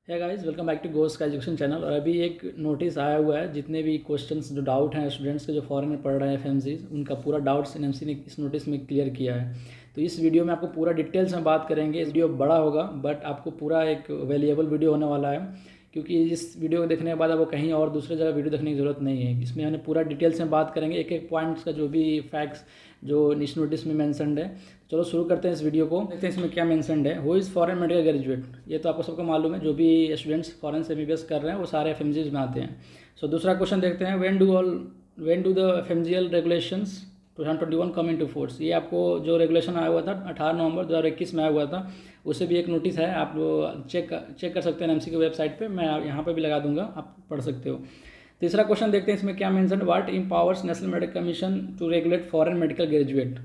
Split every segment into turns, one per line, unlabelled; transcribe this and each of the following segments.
है guys, welcome back to Ghost का education channel. और अभी एक नोटिस आया हुआ है, जितने भी क्वेश्चंस जो डाउट हैं स्टूडेंट्स के जो फॉरेन में पढ़ रहे हैं एफएमजीज, उनका पूरा डाउट्स एनएमसी ने इस नोटिस में क्लियर किया है। तो इस वीडियो में आपको पूरा डिटेल्स में बात करेंगे। इस वीडियो बड़ा होगा बट आपको पूरा एक वैल्यूएबल वीडियो होने वाला है, क्योंकि इस वीडियो को देखने के बाद आपको कहीं और दूसरे जगह वीडियो देखने की ज़रूरत नहीं है। इसमें हमने पूरा डिटेल्स में बात करेंगे, एक एक पॉइंट्स का जो भी फैक्ट्स जो इस नोटिस में मेंशनड है। चलो शुरू करते हैं इस वीडियो को, देखते हैं इसमें क्या मेंशनड है। Who is foreign medical graduate, ये तो आपको सबको मालूम है। जो भी स्टूडेंट्स फॉरेन से एमबीबीएस कर रहे हैं वो सारे एफएमजीज में आते हैं। सो दूसरा क्वेश्चन देखते हैं, when do the FMGL regulations 2021 come into force. ये आपको जो रेगुलेशन आया हुआ था 18 नवंबर 2021 में आया हुआ था, उससे भी एक नोटिस है। आप चेक कर सकते हैं एनएमसी की वेबसाइट पे, मैं यहाँ पे भी लगा दूंगा, आप पढ़ सकते हो। तीसरा क्वेश्चन देखते हैं इसमें क्या mention, what empowers national medical commission to regulate foreign medical graduate.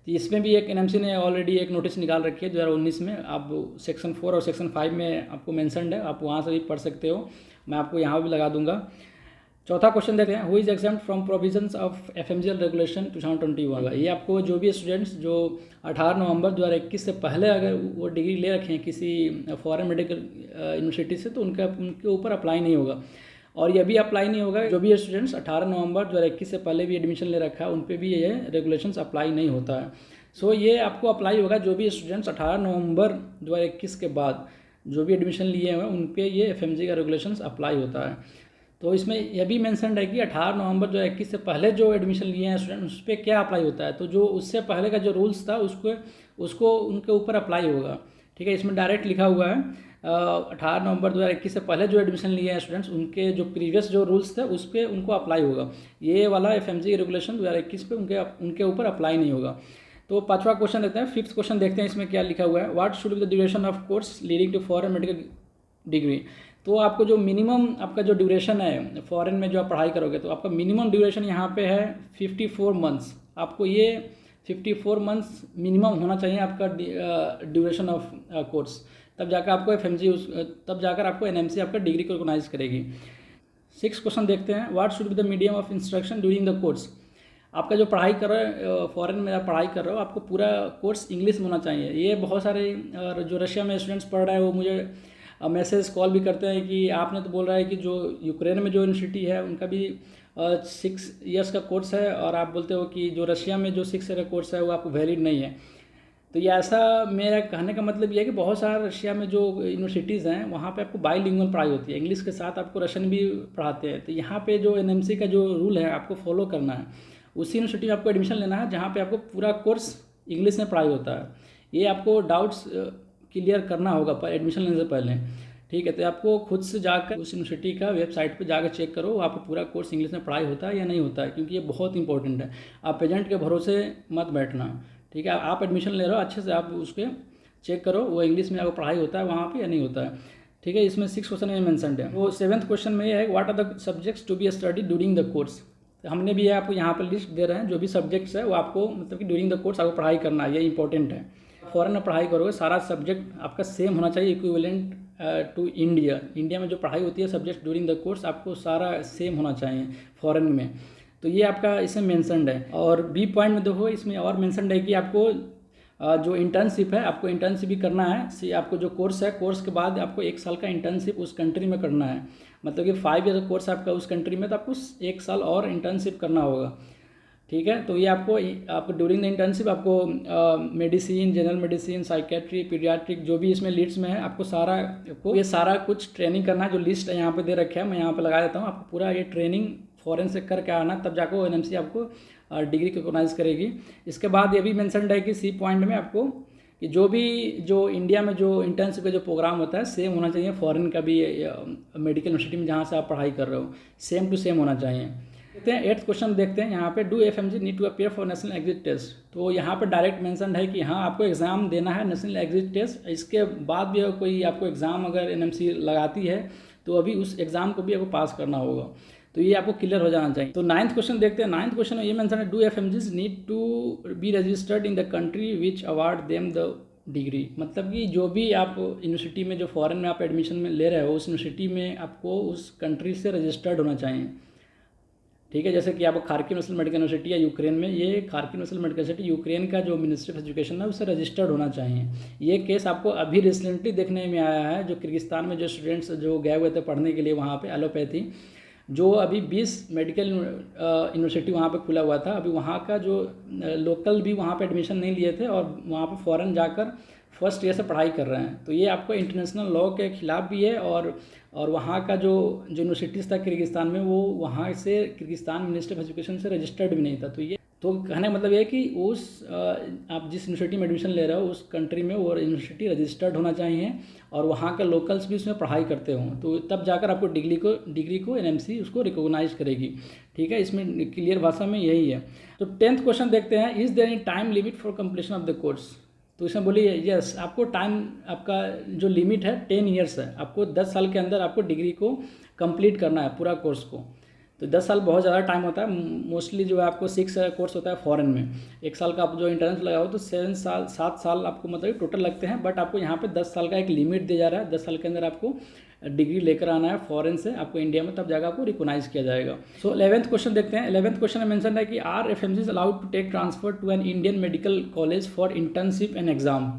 तो इसमें भी एक एनएमसी ने ऑलरेडी एक नोटिस निकाल रखी है 2019 में। आप सेक्शन 4 और सेक्शन 5 में आपको मेंशनड है, आप वहाँ से भी पढ़ सकते हो, मैं आपको यहाँ भी लगा दूंगा। चौथा क्वेश्चन देखते हैं, who is exempt from provisions of FMGL regulation 2021। ये आपको जो भी स्टूडेंट्स जो 18 नवंबर 2021 से पहले अगर वो डिग्री ले रखे हैं किसी फॉरेन मेडिकल यूनिवर्सिटी से, तो उनके ऊपर अप्लाई नहीं होगा। और ये भी अप्लाई नहीं होगा जो भी स्टूडेंट्स 18 नवंबर 2021 से पहले भी एडमिशन ले रखा है, उन पर भी ये रेगुलेशंस अप्लाई नहीं होता है। सो ये आपको अप्लाई होगा जो भी स्टूडेंट्स 18 नवंबर 2021 के बाद जो भी एडमिशन लिए हुए हैं, उन पर ये एफएमजी का रेगुलेशंस अप्लाई होता है। तो इसमें यह भी मेंशन है कि 18 नवंबर 2021 से पहले जो एडमिशन लिए हैं स्टूडेंट, उस पर क्या अप्लाई होता है। तो जो उससे पहले का जो रूल्स था उसको उनके ऊपर अप्लाई होगा। ठीक है, इसमें डायरेक्ट लिखा हुआ है 18 नवंबर 2021 से पहले जो एडमिशन लिए हैं स्टूडेंट्स, उनके जो प्रीवियस जो रूल्स थे उस पर उनको अप्लाई होगा। ये वाला एफएमजी रेगुलेशन 2021 पे उनके ऊपर अप्लाई नहीं होगा। तो पांचवा क्वेश्चन देखते हैं, फिफ्थ क्वेश्चन देखते हैं इसमें क्या लिखा हुआ है, what should be the duration of course leading to foreign medical degree. तो आपको जो मिनिमम आपका जो ड्यूरेशन है फॉरेन में जो आप पढ़ाई करोगे, तो आपका मिनिमम ड्यूरेशन यहाँ पे है 54 मंथ्स। आपको ये 54 मंथ्स मिनिमम होना चाहिए आपका ड्यूरेशन ऑफ कोर्स, तब जाकर आपको तब जाकर आपको एनएमसी आपका डिग्री को रिकॉग्नाइज करेगी। 6 क्वेश्चन देखते हैं, what should be the medium of instruction during the course. आपका जो पढ़ाई कर रहे हो फॉरेन में आप पढ़ाई कर रहे हो, आपको पूरा कोर्स इंग्लिश में होना चाहिए। ये बहुत सारे जो रशिया में स्टूडेंट्स पढ़ रहे हैं वो मुझे मैसेज कॉल भी करते हैं कि आपने तो बोल रहा है कि जो यूक्रेन में जो यूनिवर्सिटी है उनका भी 6 ईयर्स का कोर्स है, और आप बोलते हो कि जो रशिया में जो 6 ईयर का कोर्स है वो आपको वैलिड नहीं है। तो ये ऐसा मेरा कहने का मतलब ये है कि बहुत सारा रशिया में जो यूनिवर्सिटीज़ हैं वहाँ पे आपको बाईलिंगुअल पढ़ाई होती है, इंग्लिश के साथ आपको रशियन भी पढ़ाते हैं। तो यहाँ पे जो एनएमसी का जो रूल है आपको फॉलो करना है। उसी यूनिवर्सिटी में आपको एडमिशन लेना है जहाँ पे आपको पूरा कोर्स इंग्लिश में पढ़ाई होता है। ये आपको डाउट्स क्लियर करना होगा पर एडमिशन लेने से पहले। ठीक है, तो आपको खुद से जाकर उस यूनिवर्सिटी का वेबसाइट पे जाकर चेक करो वहाँ पे पूरा कोर्स इंग्लिश में पढ़ाई होता है या नहीं होता है, क्योंकि ये बहुत इंपॉर्टेंट है। आप पेजेंट के भरोसे मत बैठना। ठीक है, आप एडमिशन ले रहे हो, अच्छे से आप उसके चेक करो वो इंग्लिश में आपको पढ़ाई होता है वहाँ पर या नहीं होता है। ठीक है, इसमें 6 क्वेश्चन में मेंशनड है। वो 7th क्वेश्चन में ये है, what are the subjects to be study during the course. तो हमने भी आपको यहाँ पर लिस्ट दे रहे हैं, जो भी सब्जेक्ट्स है वो आपको मतलब कि ड्यूरिंग द कोर्स आपको पढ़ाई करना है, ये इंपॉर्टेंट है। फॉरेन में पढ़ाई करोगे सारा सब्जेक्ट आपका सेम होना चाहिए, इक्विवेलेंट टू इंडिया में जो पढ़ाई होती है सब्जेक्ट ड्यूरिंग द कोर्स आपको सारा सेम होना चाहिए फॉरेन में। तो ये आपका इसमें मेंशनड है। और बी पॉइंट में देखो, इसमें और मेंशनड है कि आपको जो इंटर्नशिप है आपको इंटर्नशिप भी करना है। आपको जो कोर्स है, कोर्स के बाद आपको 1 साल का इंटर्नशिप उस कंट्री में करना है। मतलब कि 5 ईयर का कोर्स आपका उस कंट्री में, तो आपको 1 साल और इंटर्नशिप करना होगा। ठीक है, तो ये आपको ड्यूरिंग द इंटर्नशिप आपको medicine, general medicine, psychiatry, paediatric जो भी इसमें लीड्स में है, आपको ये सारा कुछ ट्रेनिंग करना है। जो लिस्ट यहाँ पे दे रखे है मैं यहाँ पे लगा देता हूँ, आपको पूरा ये ट्रेनिंग फॉरेन से करके आना, तब जाकर एनएमसी आपको डिग्री रिकॉग्नाइज करेगी। इसके बाद ये भी मेंशनड है कि सी पॉइंट में आपको कि जो इंडिया में जो इंटर्नशिप का जो प्रोग्राम होता है सेम होना चाहिए फॉरेन का भी, मेडिकल यूनिवर्सिटी में जहाँ से आप पढ़ाई कर रहे हो सेम टू सेम होना चाहिए। देखते हैं 8th क्वेश्चन देखते हैं यहाँ पे, do FMG need to appear for national exit test. तो यहाँ पे डायरेक्ट मेंशन है कि हाँ आपको एग्ज़ाम देना है नेशनल एग्जिट टेस्ट। इसके बाद भी अगर कोई आपको एग्ज़ाम अगर एनएमसी लगाती है तो अभी उस एग्ज़ाम को भी आपको पास करना होगा, तो ये आपको क्लियर हो जाना चाहिए। तो 9th क्वेश्चन देखते हैं। 9th क्वेश्चन में ये मेंशन है, do FMGs need to be registered in the country which award them the degree. मतलब कि जो भी आप यूनिवर्सिटी में जो फॉरेन में आप एडमिशन में ले रहे हो उस यूनिवर्सिटी में आपको उस कंट्री से रजिस्टर्ड होना चाहिए। ठीक है। जैसे कि आपको खार्किव नेशनल मेडिकल यूनिवर्सिटी है यूक्रेन में, ये Kharkiv national medical university Ukraine का जो मिनिस्ट्री ऑफ एजुकेशन है उससे रजिस्टर्ड होना चाहिए। ये केस आपको अभी रिसेंटली देखने में आया है, जो किर्गिस्तान में जो स्टूडेंट्स जो गए हुए थे पढ़ने के लिए वहाँ पे एलोपैथी, जो अभी 20 मेडिकल यूनिवर्सिटी वहाँ पे खुला हुआ था, अभी वहाँ का जो लोकल भी वहाँ पे एडमिशन नहीं लिए थे और वहाँ पे फ़ॉरेन जाकर फर्स्ट ईयर से पढ़ाई कर रहे हैं। तो ये आपको इंटरनेशनल लॉ के खिलाफ भी है और वहाँ का जो यूनिवर्सिटीज़ था किर्गिस्तान में, वो वहाँ से किर्गिस्तान मिनिस्ट्री ऑफ एजुकेशन से रजिस्टर्ड भी नहीं था। तो ये तो कहने का मतलब ये है कि आप जिस यूनिवर्सिटी में एडमिशन ले रहे हो उस कंट्री में वो यूनिवर्सिटी रजिस्टर्ड होना चाहिए और वहाँ के लोकल्स भी उसमें पढ़ाई करते हों, तो तब जाकर आपको डिग्री को एनएमसी उसको रिकॉग्नाइज करेगी। ठीक है, इसमें क्लियर भाषा में यही है। तो 10th क्वेश्चन देखते हैं, is there any time limit for completion of the course. तो इसमें बोलिए यस, आपको टाइम, आपका जो लिमिट है 10 ईयर्स है, आपको 10 साल के अंदर आपको डिग्री को कंप्लीट करना है पूरा कोर्स को। तो 10 साल बहुत ज़्यादा टाइम होता है, मोस्टली जो है आपको 6 कोर्स होता है फॉरेन में, 1 साल का आप जो इंटरनेट लगाओ तो 7 साल आपको मतलब टोटल लगते हैं, बट आपको यहाँ पे 10 साल का एक लिमिट दिया जा रहा है। 10 साल के अंदर आपको डिग्री लेकर आना है फॉरेन से आपको इंडिया में, तब जाकर आपको रिकॉग्नाइज किया जाएगा। सो 11th क्वेश्चन देखते हैं। 11th क्वेश्चन में मेंशन है कि are FMCs allowed to take transfer to an Indian medical college for internship and exam.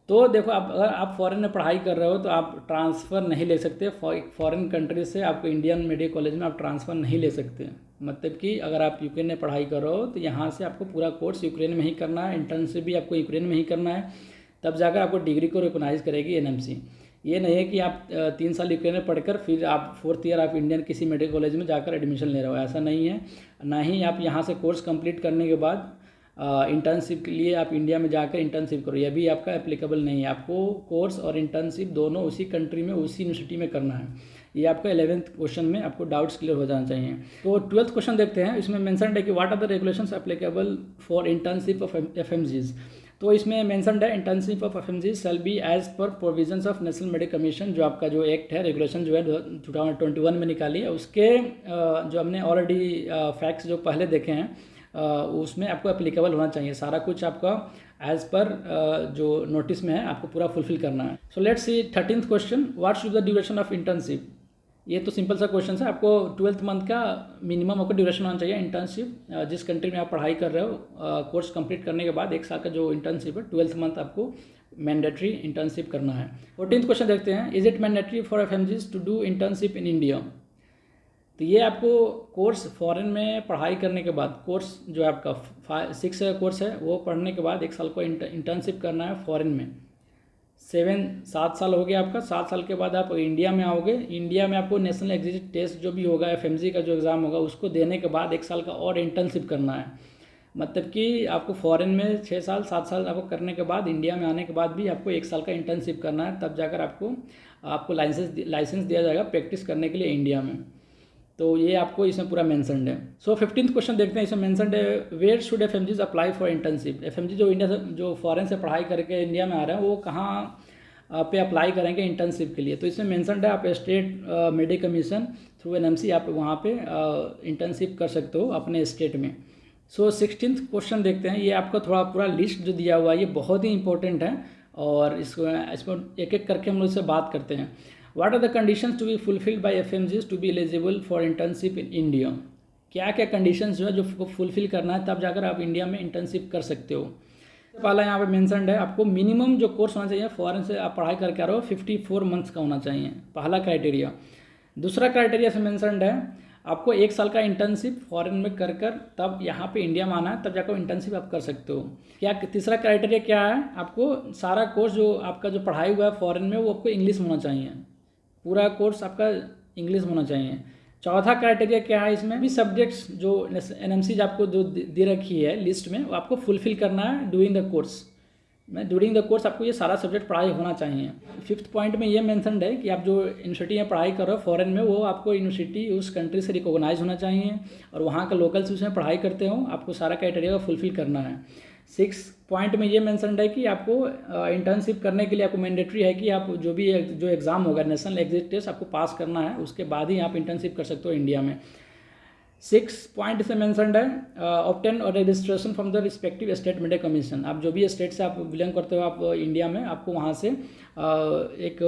तो देखो, अगर आप फॉरेन में पढ़ाई कर रहे हो तो आप ट्रांसफ़र नहीं ले सकते फॉरेन कंट्री से, आपको इंडियन मेडिकल कॉलेज में आप ट्रांसफ़र नहीं ले सकते। मतलब कि अगर आप यूक्रेन में पढ़ाई कर रहे हो तो यहाँ से आपको पूरा कोर्स यूक्रेन में ही करना है, इंटर्नशिप भी आपको यूक्रेन में ही करना है, तब जाकर आपको डिग्री को रिकॉग्नाइज करेगी एनएमसी। ये नहीं है कि आप 3 साल यूक्रेन में पढ़कर फिर आप 4th ईयर आप इंडियन किसी मेडिकल कॉलेज में जाकर एडमिशन ले रहे हो, ऐसा नहीं है। ना ही आप यहाँ से कोर्स कंप्लीट करने के बाद इंटर्नशिप के लिए आप इंडिया में जाकर इंटर्नशिप करो, यह भी आपका एप्लीकेबल नहीं है। आपको कोर्स और इंटर्नशिप दोनों उसी कंट्री में उसी यूनिवर्सिटी में करना है। ये आपका 11th क्वेश्चन में आपको डाउट्स क्लियर हो जाना चाहिए। तो 12th क्वेश्चन देखते हैं। इसमें मेंशन है कि what are the regulations applicable for internship of FMGs. तो इसमें मेंशन है internship of FMGs shall be as per provisions of national medical commission, जो आपका जो एक्ट है, रेगुलेशन जो है 2021 में निकाली है, उसके जो हमने ऑलरेडी फैक्ट्स जो पहले देखे हैं उसमें आपको एप्लीकेबल होना चाहिए। सारा कुछ आपका एज पर जो नोटिस में है आपको पूरा फुलफिल करना है। So let's see 13th question, what should the duration of internship. ये तो सिंपल सा क्वेश्चन है। आपको 12th मंथ का मिनिमम आपको ड्यूरेशन होना चाहिए इंटर्नशिप, जिस कंट्री में आप पढ़ाई कर रहे हो कोर्स कंप्लीट करने के बाद 1 साल का जो इंटर्नशिप है 12th मंथ आपको मैंडेटरी इंटर्नशिप करना है। 14th क्वेश्चन देखते हैं, is it mandatory for FMGs to do internship in India. तो ये आपको कोर्स फॉरेन में पढ़ाई करने के बाद, कोर्स जो है आपका 6 कोर्स है वो पढ़ने के बाद 1 साल को इंटर्नशिप करना है फॉरेन में। 7 साल हो गया आपका। 7 साल के बाद आप इंडिया में आओगे। इंडिया में आपको नेशनल एग्जिट टेस्ट जो भी होगा, एफएमजी का जो एग्ज़ाम होगा, उसको देने के बाद 1 साल का और इंटर्नशिप करना है। मतलब कि आपको फॉरेन में 6 साल 7 साल आपको करने के बाद इंडिया में आने के बाद भी आपको 1 साल का इंटर्नशिप करना है, तब जाकर आपको लाइसेंस दिया जाएगा प्रैक्टिस करने के लिए इंडिया में। तो ये आपको इसमें पूरा मेंशन्ड है। सो 15th क्वेश्चन देखते हैं। इसमें मेंशन्ड है, where should FMGs apply for internship. FMG जो इंडिया से जो फॉरेन से पढ़ाई करके इंडिया में आ रहे हैं वो कहाँ पे अप्लाई करेंगे इंटर्नशिप के लिए। तो इसमें मेंशन्ड है, आप state medical commission through NMC आप वहाँ पे इंटर्नशिप कर सकते हो अपने स्टेट में। सो 16th क्वेश्चन देखते हैं। ये आपका थोड़ा पूरा लिस्ट जो दिया हुआ है ये बहुत ही इंपॉर्टेंट है और इसको एक एक करके हम लोग इससे बात करते हैं। What are the conditions to be fulfilled by FMGs to be eligible for internship in India? क्या क्या कंडीशंस जो है जो फुलफिल करना है तब जाकर आप इंडिया में इंटर्नशिप कर सकते हो। पहला यहाँ पे मेंशन्ड है, आपको मिनिमम जो कोर्स होना चाहिए फॉरेन से आप पढ़ाई करके आ रहे हो 54 मंथ्स का होना चाहिए, पहला क्राइटेरिया। दूसरा क्राइटेरिया से मेंशन्ड है, आपको 1 साल का इंटर्नशिप फॉरेन में कर तब यहाँ पे इंडिया में आना है, तब जाकर इंटर्नशिप आप कर सकते हो। क्या तीसरा क्राइटेरिया क्या है, आपको सारा कोर्स जो आपका जो पढ़ाई हुआ है फॉरेन में वो आपको इंग्लिश में होना चाहिए, पूरा कोर्स आपका इंग्लिश में होना चाहिए। चौथा क्राइटेरिया क्या है, इसमें भी सब्जेक्ट्स जो एनएमसी आपको जो दे रखी है लिस्ट में वो आपको फुलफिल करना है during the course. During the course आपको ये सारा सब्जेक्ट पढ़ाई होना चाहिए। 5th पॉइंट में ये मेंशन्ड है कि आप जो यूनिवर्सिटी में पढ़ाई कर रहे हो फॉरेन में, वो आपको यूनिवर्सिटी उस कंट्री से रिकॉग्नाइज होना चाहिए और वहाँ का लोकल्स उसमें पढ़ाई करते हो, आपको सारा क्राइटेरिया को फुलफिल करना है। 6th पॉइंट में ये मेंशन्ड है कि आपको इंटर्नशिप करने के लिए आपको मैंडेटरी है कि आप जो एग्ज़ाम होगा नेशनल एग्जिट टेस्ट आपको पास करना है, उसके बाद ही आप इंटर्नशिप कर सकते हो इंडिया में। 6 पॉइंट इसमें मैंसनड है, ऑब्टेन और registration from the respective state media commission. आप जो भी स्टेट से आप बिलोंग करते हो आप इंडिया में, आपको वहाँ से एक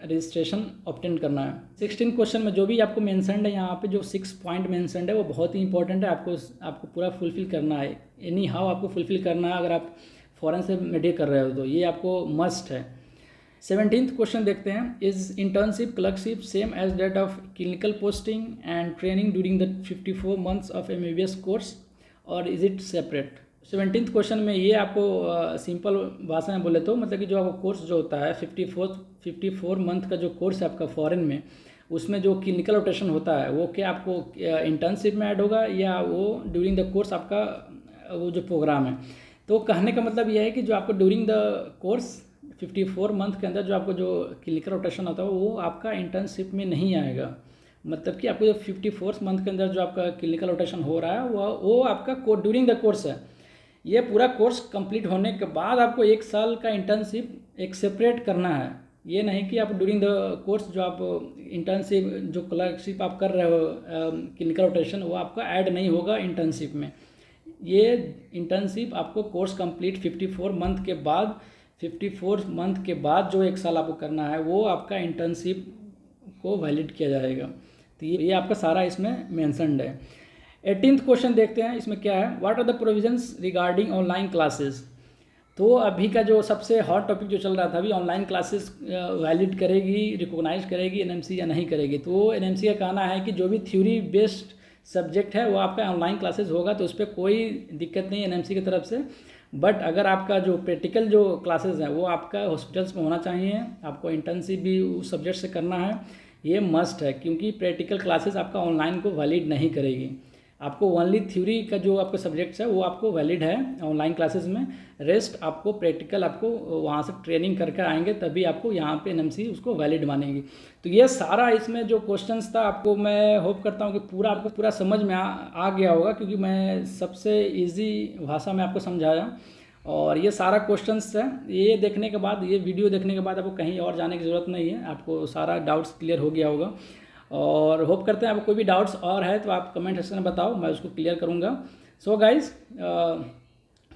रजिस्ट्रेशन ऑब्टेन करना है। 16 क्वेश्चन में जो भी आपको मैंसनड है यहाँ पे, जो 6 पॉइंट मैंसनड है वो बहुत ही इंपॉर्टेंट है, आपको पूरा फुलफिल करना है, एनी हाउ आपको फुलफिल करना है। अगर आप फॉरेन से मीडिया कर रहे हो तो ये आपको मस्ट है। 17th क्वेश्चन देखते हैं, is internship clerkship same as that of clinical posting and training during the 54 months of MBBS course और is it separate. 17th question में ये आपको सिंपल भाषा में बोले तो मतलब कि जो आपका कोर्स जो होता है 54 मंथ का जो कोर्स है आपका फॉरेन में, उसमें जो क्लिनिकल रोटेशन होता है वो क्या आपको इंटर्नशिप में ऐड होगा या वो ड्यूरिंग द कोर्स आपका वो जो प्रोग्राम है। तो कहने का मतलब यह है कि जो आपको ड्यूरिंग द कोर्स 54 मंथ के अंदर जो आपको जो क्लिनिकल रोटेशन होता है वो आपका इंटर्नशिप में नहीं आएगा। मतलब कि आपको जो 54 मंथ के अंदर जो आपका क्लिनिकल रोटेशन हो रहा है वो आपका ड्यूरिंग द कोर्स है। ये पूरा कोर्स कंप्लीट होने के बाद आपको 1 साल का इंटर्नशिप एक सेपरेट करना है। ये नहीं कि आप ड्यूरिंग द कोर्स जो आप इंटर्नशिप जो क्लर्कशिप आप कर रहे हो क्लिनिकल रोटेशन वो आपका ऐड नहीं होगा इंटर्नशिप में। ये इंटर्नशिप आपको कोर्स कंप्लीट 54 मंथ के बाद 54 मंथ के बाद जो 1 साल आपको करना है वो आपका इंटर्नशिप को वैलिड किया जाएगा। तो ये आपका सारा इसमें मेंशन्ड है। 18th क्वेश्चन देखते हैं, इसमें क्या है, what are the provisions regarding online classes. तो अभी का जो सबसे हॉट टॉपिक जो चल रहा था अभी, ऑनलाइन क्लासेस वैलिड करेगी, रिकॉग्नाइज करेगी एनएमसी या नहीं करेगी। तो एनएमसी का कहना है कि जो भी थ्योरी बेस्ड सब्जेक्ट है वो आपका ऑनलाइन क्लासेस होगा, तो उस पर कोई दिक्कत नहीं है एनएमसी की तरफ से। बट अगर आपका जो प्रैक्टिकल जो क्लासेस हैं वो आपका हॉस्पिटल्स में होना चाहिए, आपको इंटर्नशिप भी उस सब्जेक्ट से करना है, ये मस्ट है, क्योंकि प्रैक्टिकल क्लासेस आपका ऑनलाइन को वैलिड नहीं करेगी। आपको ओनली थ्योरी का जो आपका सब्जेक्ट्स है वो आपको वैलिड है ऑनलाइन क्लासेस में, रेस्ट आपको प्रैक्टिकल आपको वहाँ से ट्रेनिंग करके आएंगे तभी आपको यहाँ पे एनएमसी उसको वैलिड मानेगी। तो ये सारा इसमें जो क्वेश्चंस था आपको मैं होप करता हूँ कि आपको पूरा समझ में आ गया होगा, क्योंकि मैं सबसे ईजी भाषा में आपको समझाया। और ये सारा क्वेश्चंस है, ये देखने के बाद, ये वीडियो देखने के बाद आपको कहीं और जाने की ज़रूरत नहीं है, आपको सारा डाउट्स क्लियर हो गया होगा। और होप करते हैं आपको कोई भी डाउट्स और है तो आप कमेंट सेक्शन में बताओ, मैं उसको क्लियर करूँगा। So guys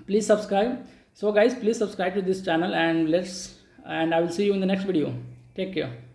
please subscribe to this channel and I will see you in the next video. Take care.